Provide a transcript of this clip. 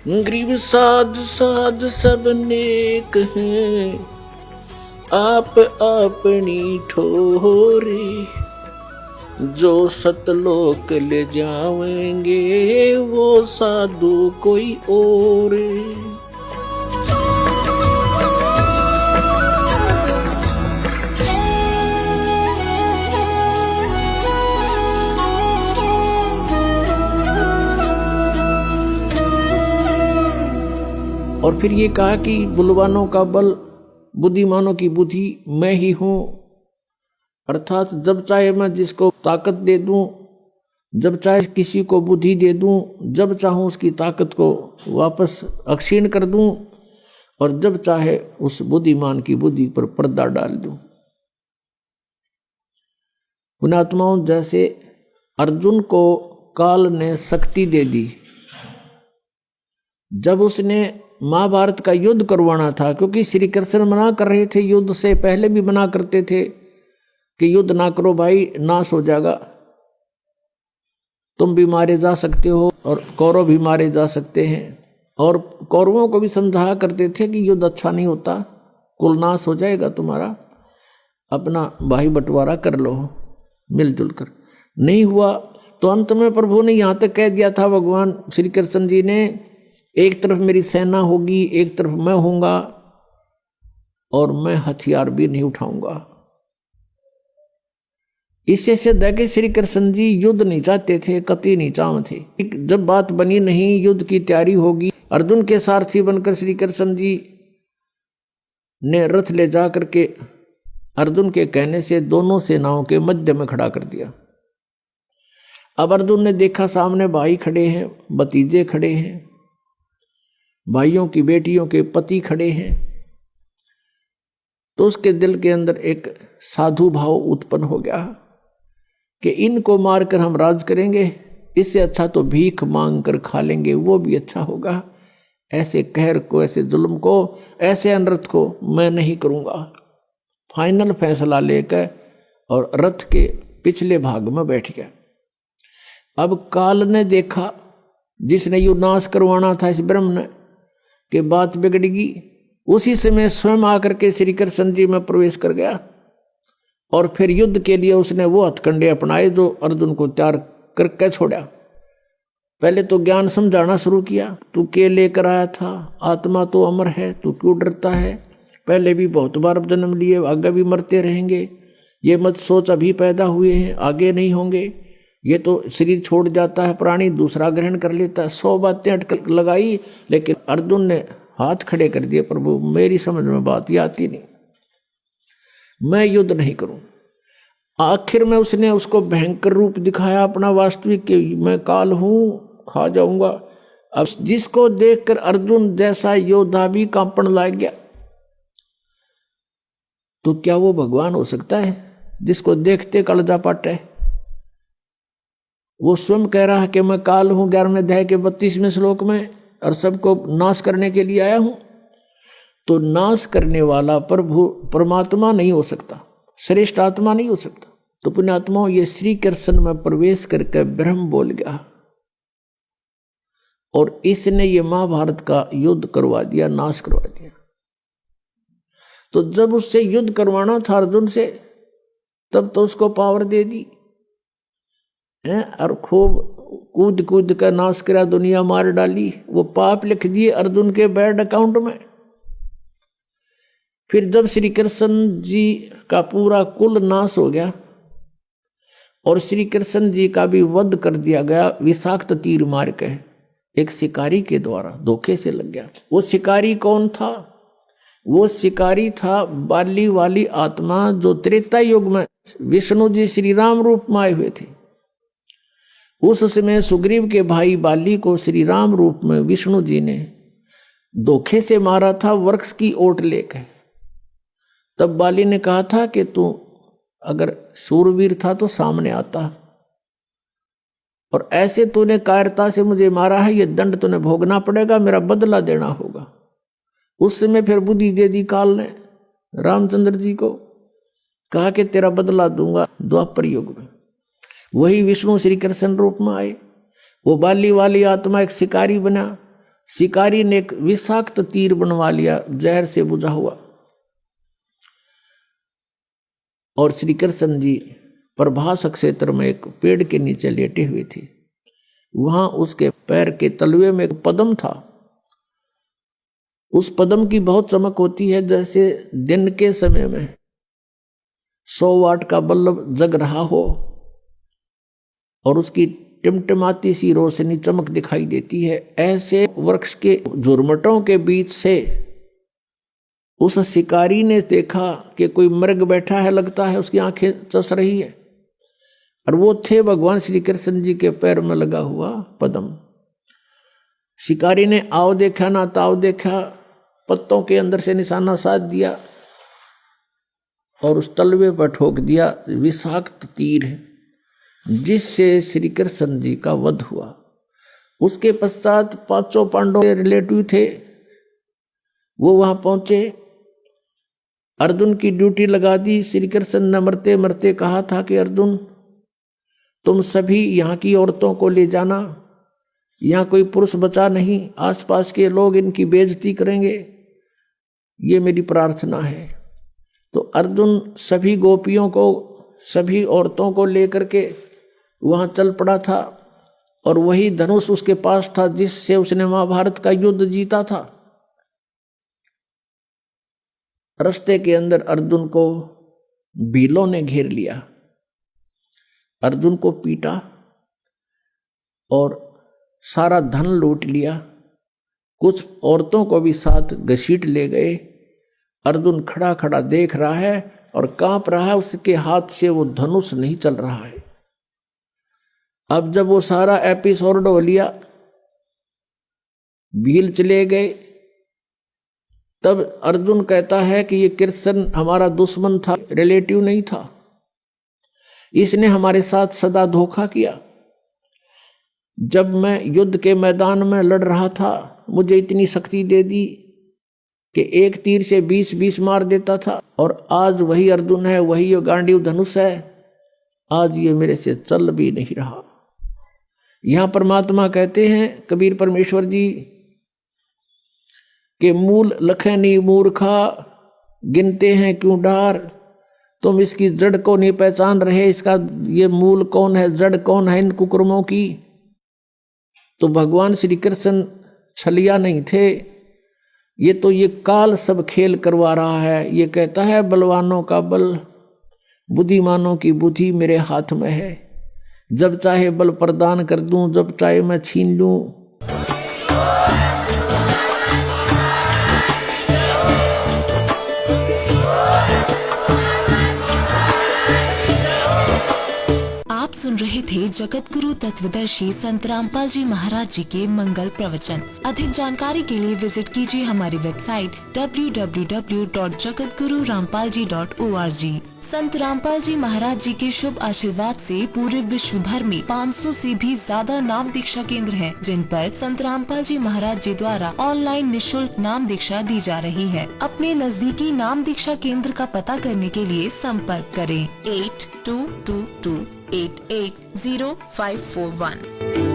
गरीब साध साध सब नेक हैं, आप अपनी ठोरे, जो सतलोक ले जावेंगे वो साधु कोई और। और फिर ये कहा कि बुलवानों का बल, बुद्धिमानों की बुद्धि मैं ही हूं, अर्थात जब चाहे मैं जिसको ताकत दे दूं, जब चाहे किसी को बुद्धि दे दूं, जब चाहूं उसकी ताकत को वापस अक्षीण कर दूं, और जब चाहे उस बुद्धिमान की बुद्धि पर पर्दा डाल दूं। पुण्यात्माओं, जैसे अर्जुन को काल ने शक्ति दे दी, जब उसने महाभारत का युद्ध करवाना था, क्योंकि श्री कृष्ण मना कर रहे थे, युद्ध से पहले भी मना करते थे कि युद्ध ना करो भाई, नाश हो जाएगा, तुम भी मारे जा सकते हो और कौरव भी मारे जा सकते हैं। और कौरवों को भी समझाया करते थे कि युद्ध अच्छा नहीं होता, कुल नाश हो जाएगा तुम्हारा, अपना भाई बंटवारा कर लो मिलजुल कर। नहीं हुआ तो अंत में प्रभु ने यहाँ तक कह दिया था, भगवान श्री कृष्ण जी ने, एक तरफ मेरी सेना होगी, एक तरफ मैं होऊंगा, और मैं हथियार भी नहीं उठाऊंगा। इससे सिद्ध है कि श्री कृष्ण जी युद्ध नहीं चाहते थे, कतई नहीं चाहते थे। जब बात बनी नहीं युद्ध की तैयारी होगी, अर्जुन के सारथी बनकर श्री कृष्ण जी ने रथ ले जा करके अर्जुन के कहने से दोनों सेनाओं के मध्य में खड़ा कर दिया। अब अर्जुन ने देखा सामने भाई खड़े हैं, भतीजे खड़े हैं, भाइयों की बेटियों के पति खड़े हैं, तो उसके दिल के अंदर एक साधु भाव उत्पन्न हो गया कि इनको मारकर हम राज करेंगे, इससे अच्छा तो भीख मांग कर खा लेंगे, वो भी अच्छा होगा। ऐसे कहर को, ऐसे जुल्म को, ऐसे अनर्थ को मैं नहीं करूंगा। फाइनल फैसला लेकर और रथ के पिछले भाग में बैठ गया। अब काल ने देखा, जिसने यू नाश करवाना था इस ब्रह्म ने, कि बात बिगड़ेगी, उसी समय स्वयं आकर के श्री कृष्ण जी में प्रवेश कर गया, और फिर युद्ध के लिए उसने वो हथकंडे अपनाए जो अर्जुन को तैयार करके छोड़ा। पहले तो ज्ञान समझाना शुरू किया, तू के लेकर आया था, आत्मा तो अमर है, तू क्यों डरता है, पहले भी बहुत बार जन्म लिए, आगे भी मरते रहेंगे, ये मत सोच अभी पैदा हुए हैं आगे नहीं होंगे, ये तो शरीर छोड़ जाता है प्राणी, दूसरा ग्रहण कर लेता है। 100 बातें अटक लगाई, लेकिन अर्जुन ने हाथ खड़े कर दिए, प्रभु मेरी समझ में बात ये आती नहीं, मैं युद्ध नहीं करूं। आखिर में उसने उसको भयंकर रूप दिखाया अपना वास्तविक, कि मैं काल हूं, खा जाऊंगा। अब जिसको देखकर अर्जुन जैसा योद्धा भी कांपण लग गया, तो क्या वो भगवान हो सकता है जिसको देखते कलजा पाटे? वो स्वयं कह रहा है कि मैं काल हूं 11वें अध्याय के 32वें श्लोक में, और सबको नाश करने के लिए आया हूं। तो नाश करने वाला प्रभु परमात्मा नहीं हो सकता, श्रेष्ठ आत्मा नहीं हो सकता। तो पुण्यात्माओं, ये श्री कृष्ण में प्रवेश करके ब्रह्म बोल गया, और इसने ये महाभारत का युद्ध करवा दिया, नाश करवा दिया। तो जब उससे युद्ध करवाना था अर्जुन से, तब तो उसको पावर दे दी और खूब कूद कूद कर नाश करा, दुनिया मार डाली, वो पाप लिख दिए अर्जुन के बैड अकाउंट में। फिर जब श्री कृष्ण जी का पूरा कुल नाश हो गया और श्री कृष्ण जी का भी वध कर दिया गया, विषाक्त तीर मार के एक शिकारी के द्वारा धोखे से लग गया। वो शिकारी कौन था? वो शिकारी था बाली वाली आत्मा, जो त्रेता युग में विष्णु जी श्री राम रूप में आए हुए थे। उस समय सुग्रीव के भाई बाली को श्री राम रूप में विष्णु जी ने धोखे से मारा था, वृक्ष की ओट लेकर। तब बाली ने कहा था कि तू अगर सूरवीर था तो सामने आता, और ऐसे तूने कायरता से मुझे मारा है, ये दंड तूने भोगना पड़ेगा, मेरा बदला देना होगा। उस समय फिर बुद्धि दे दी काल ने रामचंद्र जी को, कहा कि तेरा बदला दूंगा द्वापर युग में। वही विष्णु श्री कृष्ण रूप में आए। वो बाली वाली आत्मा एक शिकारी बना, शिकारी ने एक विषाक्त तीर बनवा लिया, जहर से बुझा हुआ, और श्री कृष्ण जी प्रभास क्षेत्र में एक पेड़ के नीचे लेटे हुए थे। वहां उसके पैर के तलवे में एक पद्म था। उस पद्म की बहुत चमक होती है, जैसे दिन के समय में 100 वाट का बल्ब जग रहा हो और उसकी टिमटिमाती सी रोशनी चमक दिखाई देती है। ऐसे वृक्ष के झुरमटों के बीच से उस शिकारी ने देखा कि कोई मृग बैठा है, लगता है उसकी आंखें चस रही है, और वो थे भगवान श्री कृष्ण जी के पैर में लगा हुआ पद्म। शिकारी ने आओ देखा ना ताव देखा, पत्तों के अंदर से निशाना साध दिया और उस तलवे पर ठोक दिया विषाक्त तीर, जिससे श्री कृष्ण जी का वध हुआ। उसके पश्चात 5 पांडवों के रिलेटिव थे, वो वहां पहुंचे, अर्जुन की ड्यूटी लगा दी। श्री कृष्ण ने मरते मरते कहा था कि अर्जुन तुम सभी यहाँ की औरतों को ले जाना, यहाँ कोई पुरुष बचा नहीं, आसपास के लोग इनकी बेइज्जती करेंगे, ये मेरी प्रार्थना है। तो अर्जुन सभी गोपियों को, सभी औरतों को लेकर के वहां चल पड़ा था, और वही धनुष उसके पास था जिससे उसने महाभारत का युद्ध जीता था। रास्ते के अंदर अर्जुन को भीलों ने घेर लिया, अर्जुन को पीटा और सारा धन लूट लिया, कुछ औरतों को भी साथ घसीट ले गए। अर्जुन खड़ा खड़ा देख रहा है और कांप रहा है, उसके हाथ से वो धनुष नहीं चल रहा है। अब जब वो सारा एपिसोड हो लिया, भील चले गए, तब अर्जुन कहता है कि ये कृष्ण हमारा दुश्मन था, रिलेटिव नहीं था, इसने हमारे साथ सदा धोखा किया। जब मैं युद्ध के मैदान में लड़ रहा था, मुझे इतनी शक्ति दे दी कि एक तीर से 20-20 मार देता था, और आज वही अर्जुन है, वही ये गांडीव धनुष है, आज ये मेरे से चल भी नहीं रहा। यहां परमात्मा कहते हैं, कबीर परमेश्वर जी, कि मूल लखनी मूर्खा गिनते हैं क्यों डार, तुम इसकी जड़ को नहीं पहचान रहे, इसका ये मूल कौन है, जड़ कौन है इन कुकर्मों की। तो भगवान श्री कृष्ण छलिया नहीं थे, ये काल सब खेल करवा रहा है। ये कहता है बलवानों का बल, बुद्धिमानों की बुद्धि मेरे हाथ में है, जब चाहे बल प्रदान कर दूं, जब चाहे मैं छीन लूं। आप सुन रहे थे जगत गुरु तत्वदर्शी संत रामपाल जी महाराज जी के मंगल प्रवचन। अधिक जानकारी के लिए विजिट कीजिए हमारी वेबसाइट www.jagatgururampalji.org। संत रामपाल जी महाराज जी के शुभ आशीर्वाद से पूरे विश्व भर में 500 से भी ज्यादा नाम दीक्षा केंद्र हैं, जिन पर संत रामपाल जी महाराज जी द्वारा ऑनलाइन निशुल्क नाम दीक्षा दी जा रही है। अपने नजदीकी नाम दीक्षा केंद्र का पता करने के लिए संपर्क करें 8222880541।